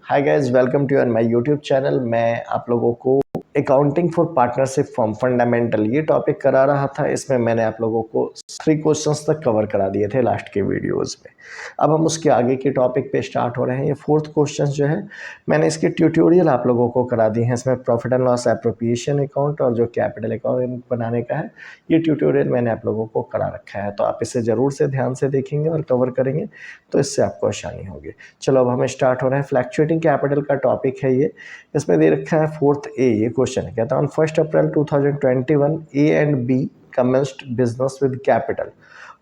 Hi guys, welcome to your my YouTube channel. मैं आप लोगों को accounting for partnership form fundamental ये टॉपिक करा रहा था। इसमें मैंने आप लोगों को 3 क्वेश्चंस तक कवर करा दिए थे लास्ट के वीडियोस में। अब हम उसके आगे के टॉपिक पे स्टार्ट हो रहे हैं। ये 4th क्वेश्चन जो है मैंने इसके ट्यूटोरियल आप लोगों को करा दिए हैं। इसमें profit and loss appropriation account और जो कैपिटल अकाउंट बनाने का है ये ट्यूटोरियल मैंने आप लोगों को करा रखा है। तो आप इसे ज़रूर से ध्यान से देखेंगे और कवर करेंगे तो इससे आपको आसानी होगी। चलो अब हमें स्टार्ट हो रहे हैं। फ्लैक्चुएटिंग कैपिटल का टॉपिक है ये। इसमें दे रखा है 4th ए। ये क्वेश्चन है, कहता है on 1 April 2021 A and B commenced business with capital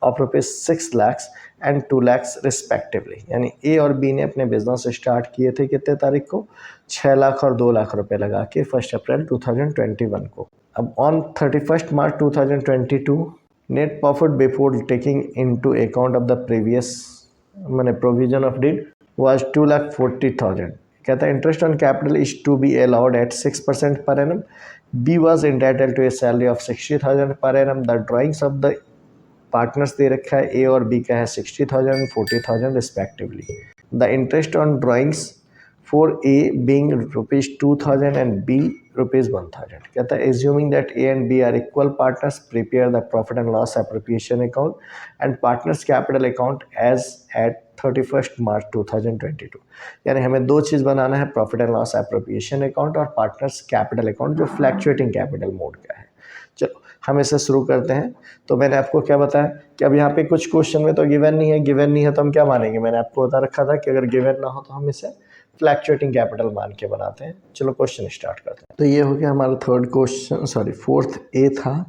of rupees 6 lakhs and 2 lakhs respectively। यानी ए और बी ने अपने बिजनेस स्टार्ट किए थे कितने तारीख को, 6 लाख और 2 लाख रुपए लगा के 1 अप्रैल 2021 को। अब on 31 March 2022 net profit before taking into account of the previous मैंने प्रोविजन ऑफ डीड वाज 2,40,000। कहता है interest on capital is to be allowed at 6% per annum. B was entitled to a salary of 60,000 per annum. The drawings of the partners दे रखा है, A और B का है 60,000 40,000 respectively. The interest on drawings for A being ₹2,000 and B ₹1,000। कहता है assuming that A and B are equal partners prepare the profit and loss appropriation account and partners capital account as at 31 March 2022। यानी हमें दो चीज़ बनाना है, profit and loss appropriation account और partners capital account जो फ्लैक्चुएटिंग कैपिटल मोड का है। चलो हम इसे शुरू करते हैं। तो मैंने आपको क्या बताया कि अब यहाँ पे कुछ क्वेश्चन में तो गिवन नहीं है, गिवन नहीं है तो हम क्या मानेंगे। मैंने आपको बता रखा था कि अगर गिवन ना हो तो हम इसे फ्लैक्चुएटिंग कैपिटल मान के बनाते हैं। चलो क्वेश्चन स्टार्ट करते हैं। तो ये हो गया हमारा 4th ए था,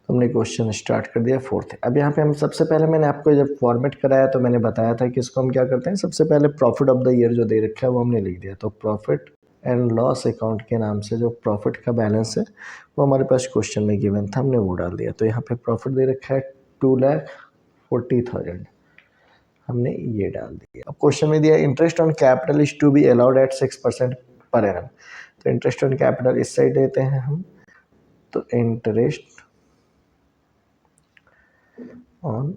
तो हमने क्वेश्चन स्टार्ट कर दिया 4th। अब यहाँ पे हम सबसे पहले मैंने आपको जब फॉर्मेट कराया तो मैंने बताया था कि इसको हम क्या करते हैं, सबसे पहले प्रॉफिट ऑफ द ईयर जो दे रखा है वो हमने लिख दिया। तो प्रॉफिट एंड लॉस अकाउंट के नाम से जो प्रॉफिट का बैलेंस है वो हमारे पास क्वेश्चन में गिवन था, हमने वो डाल दिया। तो यहाँ पे प्रॉफिट दे रखा है 2,40,000, हमने ये डाल दिया। अब क्वेश्चन में दिया interest on capital is to be allowed at 6% per annum. तो इंटरेस्ट ऑन कैपिटल इस साइड देते हैं हम, तो interest on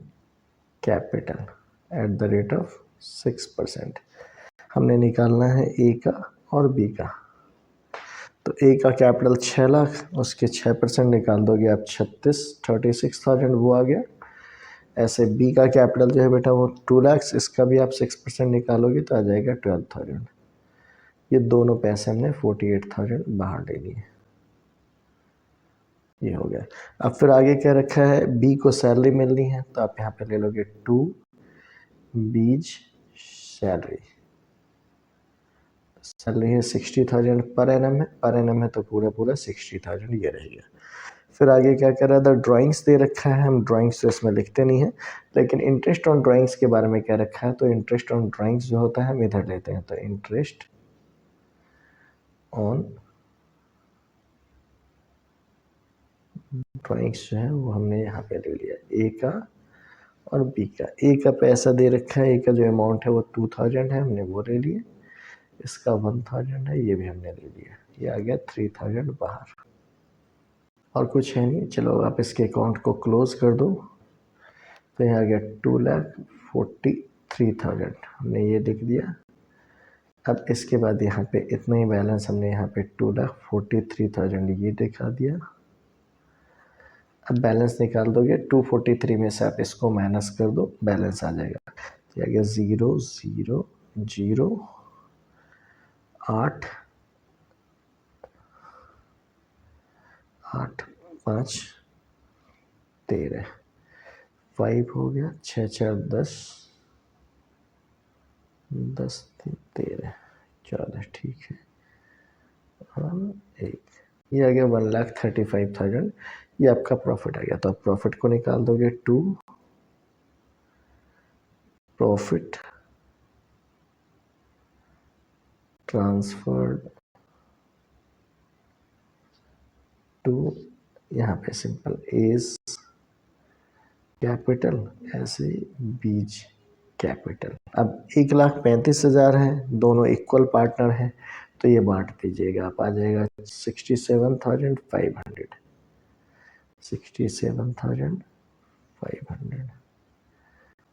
capital at the rate of 6%। हमने निकालना है ए का और बी का। तो ए का कैपिटल 6 लाख, उसके 6% निकाल दोगे आप 36,000 वो आ गया। ऐसे बी का कैपिटल जो है बेटा वो 2 लाख, इसका भी आप 6% निकालोगे तो आ जाएगा 12,000। ये दोनों पैसे हमने 48,000 बाहर ले लिए, ये हो गया। अब फिर आगे क्या रखा है, बी को सैलरी मिलनी है तो आप यहाँ पे ले लोगे 2 बीज सैलरी। सैलरी है 60,000 पर एनम है, पर एनम है तो पूरा पूरा 60,000 ये रहेगा। फिर आगे क्या कर रहा है, द ड्राइंग्स दे रखा है। हम ड्राइंग्स तो इसमें लिखते नहीं है, लेकिन इंटरेस्ट ऑन ड्राइंग्स के बारे में क्या रखा है, तो इंटरेस्ट ऑन ड्राइंग्स जो होता है हम इधर लेते हैं। तो इंटरेस्ट ऑन ड्राइंग्स जो है वो हमने यहाँ पे ले लिया, ए का और बी का। ए का पैसा दे रखा है, ए का जो अमाउंट है वो 2,000 है, हमने वो ले लिया। इसका 1,000 है, ये भी हमने ले लिया। ये आ गया 3,000 बाहर, और कुछ है नहीं। चलो आप इसके अकाउंट को क्लोज कर दो। तो यहाँ आ गया 2,43,000, हमने ये लिख दिया। अब इसके बाद यहाँ पे इतना ही बैलेंस हमने यहाँ पे 2,43,000 ये दिखा दिया। अब बैलेंस निकाल दोगे, 243 में से आप इसको माइनस कर दो, बैलेंस आ जाएगा। तो आ गया 0 0 0 8 8 5 13 5 हो गया, 6 4 10 10 13 14, ठीक है। हाँ 1, ये आ गया 1,35,000, ये आपका प्रॉफिट आ गया। तो आप प्रॉफिट को निकाल दोगे, 2 प्रॉफिट ट्रांसफर्ड टू, यहाँ पे सिंपल एज कैपिटल, ऐसे बीज कैपिटल। अब 1,35,000 है, दोनों इक्वल पार्टनर हैं तो ये बांट दीजिएगा, आप आ जाएगा 67,500 67,500,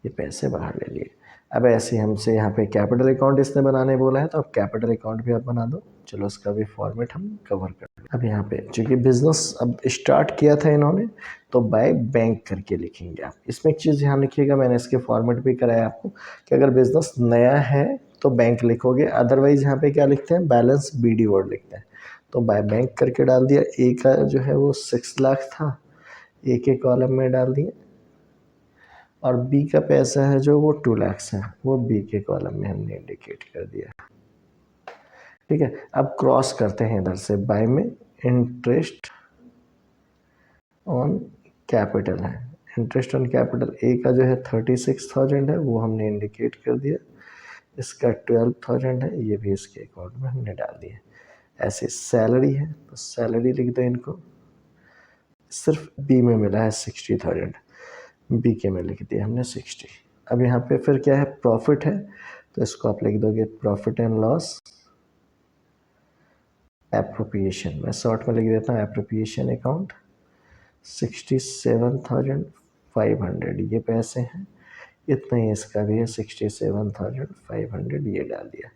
ये पैसे बाहर ले लिए। अब ऐसे हमसे यहाँ पे कैपिटल अकाउंट इसने बनाने बोला है, तो अब कैपिटल अकाउंट भी आप बना दो। चलो उसका भी फॉर्मेट हम कवर कर दें। अब यहाँ पे चूंकि बिजनेस अब स्टार्ट किया था इन्होंने, तो बाय बैंक करके लिखेंगे आप। इसमें एक चीज़ ध्यान रखिएगा, मैंने इसके फॉर्मेट भी कराया आपको कि अगर बिजनेस नया है तो बैंक लिखोगे, अदरवाइज यहाँ पे क्या लिखते हैं, बैलेंस BD वर्ड लिखते हैं। तो बाय बैंक करके डाल दिया। ए का जो है वो 6 लाख था, ए के कॉलम में डाल दिया, और बी का पैसा है जो वो 2 लाख है, वो बी के कॉलम में हमने इंडिकेट कर दिया। ठीक है, अब क्रॉस करते हैं इधर से, बाय में इंटरेस्ट ऑन कैपिटल है, इंटरेस्ट ऑन कैपिटल ए का जो है 36,000 है, वो हमने इंडिकेट कर दिया। इसका 12,000 है, ये भी इसके अकाउंट में हमने डाल दिया। ऐसे सैलरी है तो सैलरी लिख दो इनको, सिर्फ बी में मिला है 60,000, बी के में लिख दिया हमने 60। अब यहाँ पे फिर क्या है, प्रॉफिट है, तो इसको आप लिख दोगे प्रॉफिट एंड लॉस एप्रोप्रिएशन, मैं शॉर्ट में लिख देता हूँ एप्रोप्रिएशन अकाउंट। 67,500 ये पैसे हैं, इतना ही इसका भी है 67,500, ये डाल दिया।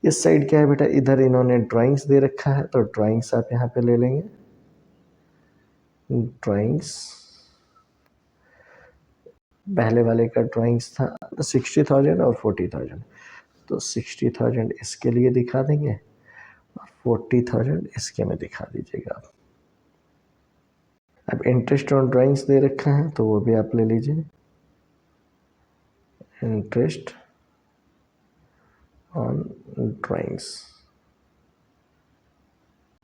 इस साइड क्या है बेटा, इधर इन्होंने ड्राइंग्स दे रखा है, तो ड्राइंग्स आप यहाँ पे ले लेंगे। ड्राइंग्स पहले वाले का ड्राइंग्स था 60,000 और 40,000, तो 60,000 इसके लिए दिखा देंगे और 40,000 इसके में दिखा दीजिएगा आप। अब इंटरेस्ट ऑन ड्राइंग्स दे रखा है, तो वो भी आप ले लीजिए, interest on drawings.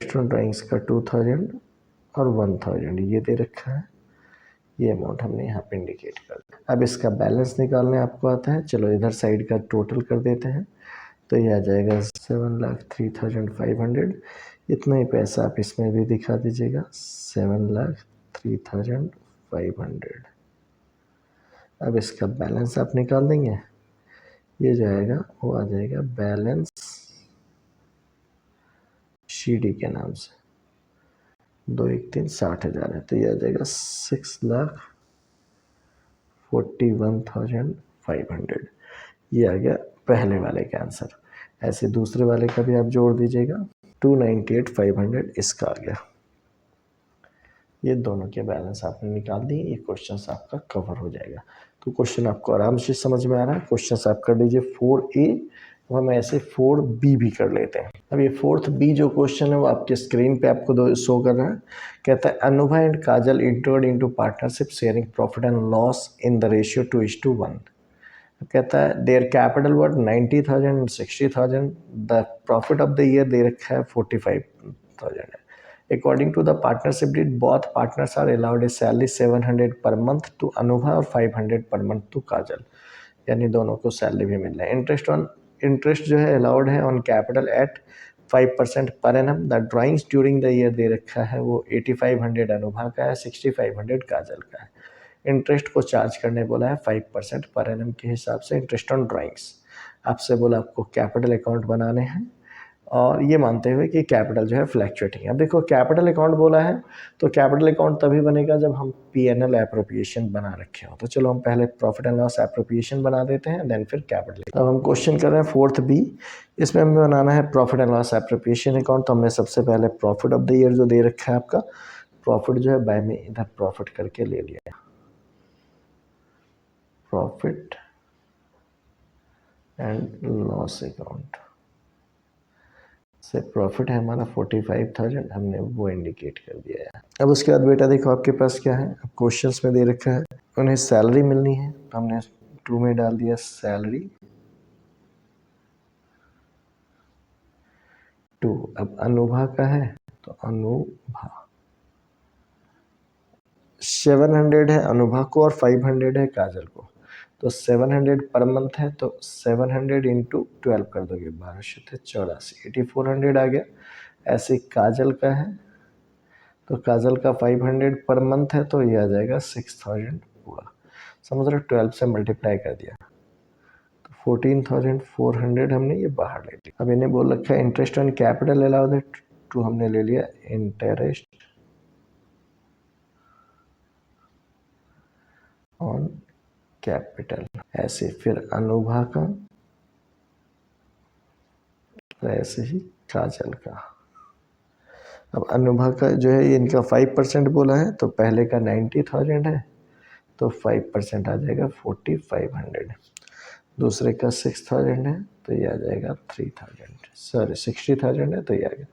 Interest on drawings का 2,000 और 1,000 ये दे रखा है, ये अमाउंट हमने यहाँ पे इंडिकेट कर दिया। अब इसका बैलेंस निकालने आपको आता है, चलो इधर साइड का टोटल कर देते हैं, तो ये आ जाएगा 7,03,500। इतना ही पैसा आप इसमें भी दिखा दीजिएगा, 7,03,500। अब इसका बैलेंस आप निकाल देंगे, ये जाएगा वो आ जाएगा बैलेंस CD के नाम से, 2 1 3 60,000 है, तो ये आ जाएगा 6,41,500। ये आ गया पहले वाले का आंसर। ऐसे दूसरे वाले का भी आप जोड़ दीजिएगा, 298,500 इसका आ गया। ये दोनों के बैलेंस आपने निकाल दिए, ये क्वेश्चन आपका कवर हो जाएगा। तो क्वेश्चन आपको आराम से समझ में आ रहा है। क्वेश्चन आप कर लीजिए 4A, और हम ऐसे 4B भी कर लेते हैं। अब ये 4th B जो क्वेश्चन है वो आपके स्क्रीन पे आपको शो कर रहा है। कहता है Anubha and Kajal entered into partnership sharing profit and loss in the ratio 2:1। कहता है their capital worth 90,000 and 60,000, the profit of the year दे रखा है 45,000 है। According to the partnership deed, both partners are allowed a salary 700 per month to Anubha और 500 per month to Kajal, यानी दोनों को सैलरी भी मिल रहा है। इंटरेस्ट जो है अलाउड है on capital at 5% per annum. The drawings during the year दे रखा है वो 8500 अनुभा का है, 6500 काजल का है। इंटरेस्ट को चार्ज करने बोला है 5% पर एनम के हिसाब से इंटरेस्ट ऑन ड्राइंग्स। आपसे बोला आपको कैपिटल अकाउंट बनाने हैं, और ये मानते हुए कि कैपिटल जो है फ्लैक्चुएटिंग है। अब देखो कैपिटल अकाउंट बोला है, तो कैपिटल अकाउंट तभी बनेगा जब हम P&L एप्रोप्रिएशन बना रखे हो। तो चलो हम पहले प्रॉफिट एंड लॉस एप्रोप्रिएशन बना देते हैं, देन फिर कैपिटल। अब हम क्वेश्चन कर रहे हैं 4th B, इसमें हमें बनाना है profit and loss appropriation account. तो हमने सबसे पहले प्रॉफिट ऑफ द ईयर जो दे रखा है आपका, प्रॉफिट जो है बाय में इधर प्रॉफिट करके ले लिया, प्रॉफिट एंड लॉस अकाउंट से प्रॉफिट है हमारा 45,000, हमने वो इंडिकेट कर दिया है। अब उसके बाद बेटा देखो आपके पास क्या है, अब क्वेश्चंस में दे रखा है उन्हें सैलरी मिलनी है, तो हमने 2 में डाल दिया सैलरी 2। अब अनुभा का है तो अनुभा 700 है अनुभा को और 500 है काजल को, तो 700 पर मंथ है, तो 700 इंटू 12 कर दोगे, 1284, 8400 आ गया। ऐसे काजल का है, तो काजल का 500 पर मंथ है, तो ये आ जाएगा 6,000 पूरा, समझ रहे, 12 से मल्टीप्लाई कर दिया, तो 14,400 हमने ये बाहर ले लिया। अब इन्हें बोल रखा है इंटरेस्ट ऑन कैपिटल अलाउड है 2, हमने ले लिया इंटरेस्ट ऑन कैपिटल, ऐसे फिर अनुभा का, ऐसे ही काजल का। अब अनुभा का जो है इनका 5% बोला है, तो पहले का 90,000 है, तो 5% आ जाएगा 4500। दूसरे का 6000 है, तो ये आ जाएगा 3000, सॉरी 60,000 है, तो ये आ गया।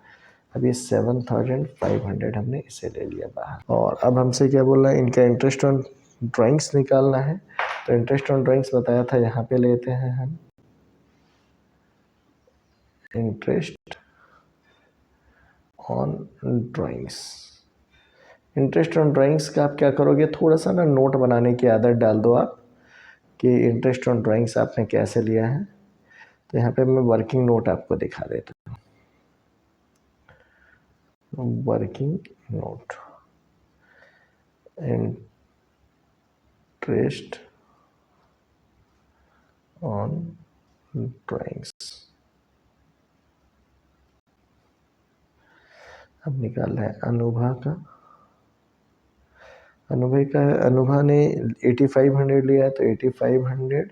अब ये 7500 हमने इसे ले लिया बाहर। और अब हमसे क्या बोल रहा है, इनका इंटरेस्ट ऑन ड्राइंग्स निकालना है। तो इंटरेस्ट ऑन ड्राइंग्स बताया था, यहाँ पे लेते हैं हम interest on drawings. Interest on drawings का आप क्या करोगे, थोड़ा सा ना नोट बनाने की आदत डाल दो आप, कि इंटरेस्ट ऑन ड्राइंग्स आपने कैसे लिया है। तो यहाँ पे मैं वर्किंग नोट आपको दिखा देता हूँ। Working note, interest on drawings. अब निकाल रहा है अनुभा का। अनुभा ने 8500 लिया है, तो 8500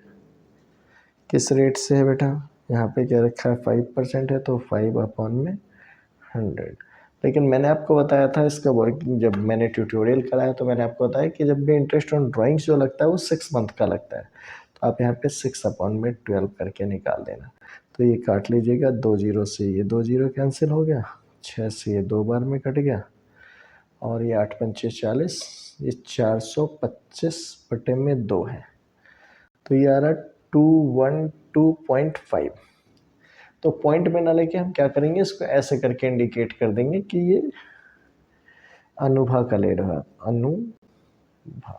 किस रेट से है बेटा, यहाँ पे क्या रखा है 5% है, तो 5/100। लेकिन मैंने आपको बताया था इसका वर्किंग, जब मैंने ट्यूटोरियल कराया तो मैंने आपको बताया कि जब भी इंटरेस्ट ऑन ड्राइंग्स जो लगता है वो 6 मंथ का लगता है। तो आप यहाँ पे 6/12 करके निकाल देना। तो ये काट लीजिएगा, 2 जीरो से ये 2 जीरो कैंसिल हो गया, 6 से ये 2 बार में कट गया, और ये 8 पंचे 40, ये 425/2 है, तो ये आ रहा 212.5। तो पॉइंट में ना लेके हम क्या करेंगे, इसको ऐसे करके इंडिकेट कर देंगे कि ये अनुभा का ले रहा है। अनुभा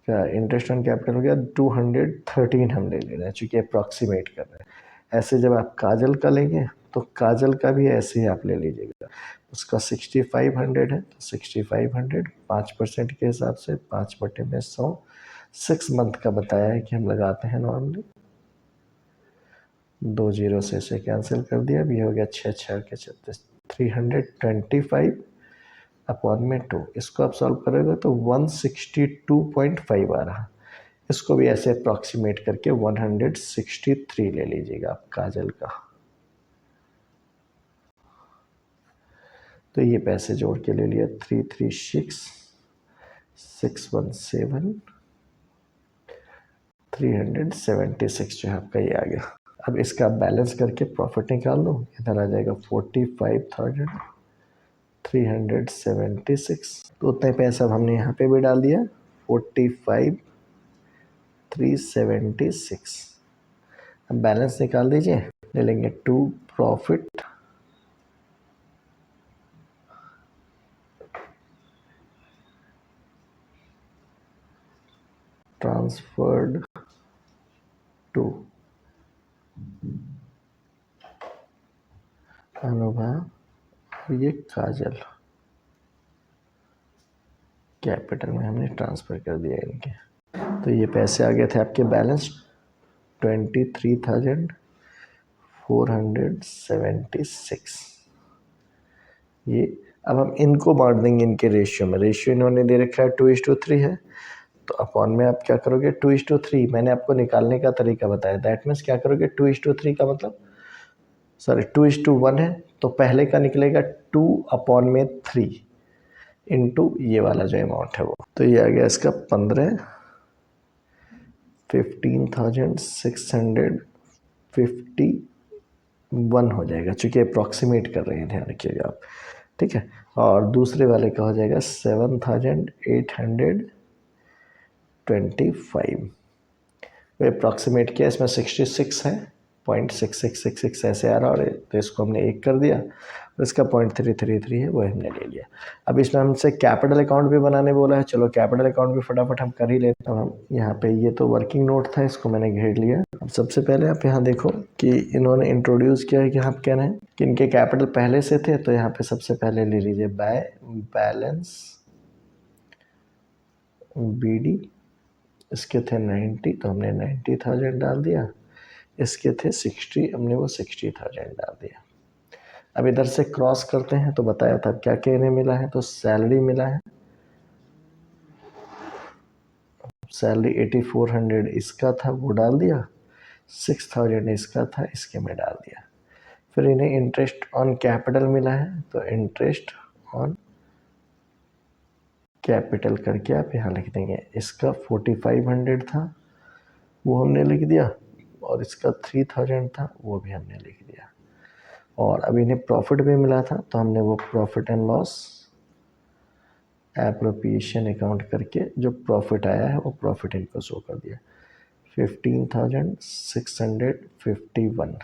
का इंटरेस्ट ऑन कैपिटल हो गया 213, हम ले रहे हैं चूंकि अप्रॉक्सीमेट कर रहे हैं। ऐसे जब आप काजल का लेंगे तो काजल का भी ऐसे ही आप ले लीजिएगा। उसका 6500 है, तो 6500 5% के हिसाब से 5/100 6 मंथ का बताया है कि हम लगाते हैं नॉर्मली। 2 जीरो से इसे कैंसिल कर दिया, अब ये हो गया 6 6 के 36, 325/2। इसको आप सॉल्व करोगे तो 162.5 आ रहा। इसको भी ऐसे अप्रॉक्सीमेट करके 163 ले लीजिएगा आप काजल का। तो ये पैसे जोड़ के ले लिया 336 617 376 जो है आपका ये आ गया। अब इसका बैलेंस करके प्रॉफिट निकाल लो, इधर आ जाएगा 45,376। तो उतने पैसा अब हमने यहाँ पे भी डाल दिया 45,376। अब बैलेंस निकाल दीजिए, ले लेंगे to profit transferred to Anubha, ये काजल कैपिटल में हमने ट्रांसफ़र कर दिया इनके। तो ये पैसे आ गए थे आपके बैलेंस 23,476। ये अब हम इनको बांट देंगे इनके रेशियो में। रेशियो इन्होंने दे रखा है 2:3 है, तो अपॉन में आप क्या करोगे 2:3। मैंने आपको निकालने का तरीका बताया, दैट मीन्स क्या करोगे 2:3 का मतलब, सॉरी 2:1 है, तो पहले का निकलेगा 2/3 इंटू ये वाला जो अमाउंट है वो। तो ये आ गया इसका 15,651 हो जाएगा, चूँकि अप्रॉक्सीमेट कर रहे हैं, ध्यान रखिएगा आप, ठीक है। और दूसरे वाले का हो जाएगा 7,825। तो अप्रॉक्सीमेट किया, इसमें 66 है, 0.6666 ऐसे आ रहा, और तो इसको हमने 1 कर दिया, और इसका 0.333 है वो हमने ले लिया। अब इसमें हमसे कैपिटल अकाउंट भी बनाने बोला है, चलो कैपिटल अकाउंट भी फटाफट हम कर ही लेते हैं। हम यहाँ पे, ये तो वर्किंग नोट था, इसको मैंने घेर लिया। अब सबसे पहले आप यहाँ देखो कि इन्होंने इंट्रोड्यूस किया है कि आप कह रहे हैं कि इनके कैपिटल पहले से थे, तो यहाँ पे सबसे पहले ले लीजिए बाय बैलेंस BD। इसके थे 90, तो हमने 90,000 डाल दिया। इसके थे 60, हमने वो 60,000 डाल दिया। अब इधर से क्रॉस करते हैं, तो बताया था क्या क्या इन्हें मिला है, तो सैलरी मिला है सैलरी 8400 इसका था, वो डाल दिया, 6000 इसका था, इसके में डाल दिया। फिर इन्हें इंटरेस्ट ऑन कैपिटल मिला है, तो इंटरेस्ट ऑन कैपिटल करके आप यहाँ लिख देंगे। इसका 4500 था, वो हमने लिख दिया, और इसका 3000 था, वो भी हमने लिख दिया। और अब इन्हें प्रॉफिट भी मिला था, तो हमने वो profit and loss appropriation account करके जो प्रॉफिट आया है वो प्रॉफिट इनको शो कर दिया। 15,651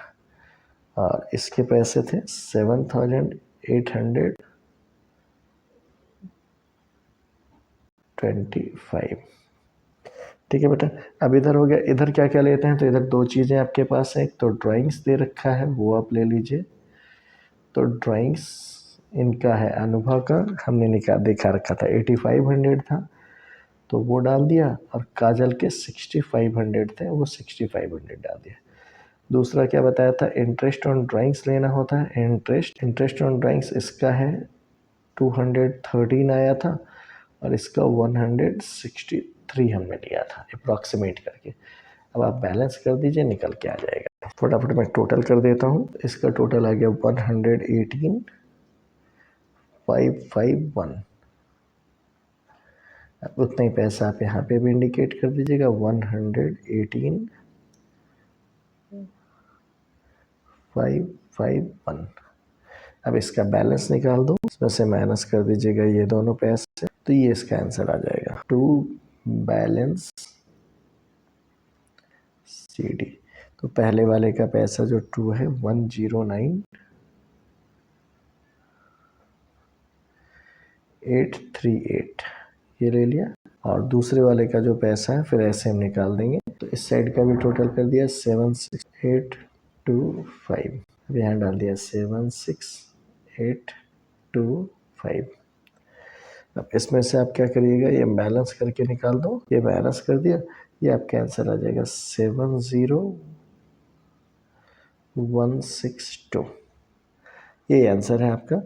और इसके पैसे थे 7,825। ठीक है बेटा, अब इधर हो गया। इधर क्या क्या लेते हैं, तो इधर दो चीज़ें आपके पास हैं, एक तो ड्राइंग्स दे रखा है, वो आप ले लीजिए। तो ड्राइंग्स इनका है अनुभव का, हमने देखा रखा था 8500 था, तो वो डाल दिया। और काजल के 6500 थे, वो 6500 डाल दिया। दूसरा क्या बताया था, इंटरेस्ट ऑन ड्राइंग्स लेना होता है। इंटरेस्ट ऑन ड्राइंग्स इसका है 213 आया था, और इसका 163 हमने लिया था अप्रॉक्सीमेट करके। अब आप बैलेंस कर दीजिए, निकल के आ जाएगा। फटाफट मैं टोटल कर देता हूँ। इसका टोटल आ गया 118,551। अब उतना ही पैसा आप यहाँ पे भी इंडिकेट कर दीजिएगा, 118,551। अब इसका बैलेंस निकाल दो, इसमें से माइनस कर दीजिएगा ये दोनों पैसे, तो ये इसका आंसर आ जाएगा। To balance CD। तो पहले वाले का पैसा जो 2 है 109,838 ये ले लिया। और दूसरे वाले का जो पैसा है फिर ऐसे हम निकाल देंगे। तो इस साइड का भी टोटल कर दिया 76825। अब यहाँ डाल दिया 76825। अब इसमें से आप क्या करिएगा, ये बैलेंस करके निकाल दो। ये बैलेंस कर दिया, ये आपका आंसर आ जाएगा 70162। ये आंसर है आपका।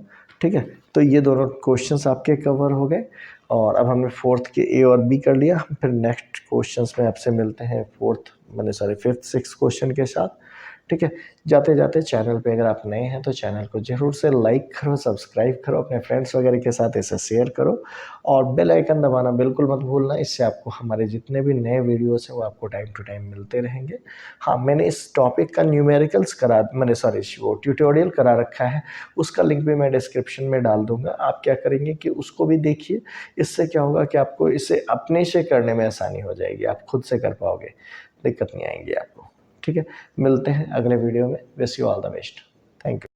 ठीक है, तो ये दोनों क्वेश्चंस आपके कवर हो गए। और अब हमने फोर्थ के A और B कर लिया। फिर नेक्स्ट क्वेश्चंस में आपसे मिलते हैं फिफ्थ सिक्स क्वेश्चन के साथ। ठीक है, जाते जाते चैनल पे अगर आप नए हैं तो चैनल को जरूर से लाइक करो, सब्सक्राइब करो, अपने फ्रेंड्स वगैरह के साथ इसे शेयर करो, और बेल आइकन दबाना बिल्कुल मत भूलना। इससे आपको हमारे जितने भी नए वीडियोस हैं वो आपको टाइम टू टाइम मिलते रहेंगे। हाँ, मैंने इस टॉपिक का न्यूमेरिकल्स वो ट्यूटोरियल करा रखा है, उसका लिंक भी मैं डिस्क्रिप्शन में डाल दूंगा। आप क्या करेंगे कि उसको भी देखिए। इससे क्या होगा कि आपको इसे अपने से करने में आसानी हो जाएगी, आप खुद से कर पाओगे, दिक्कत नहीं आएंगी आपको। ठीक है, मिलते हैं अगले वीडियो में। Wish you all the best. Thank you.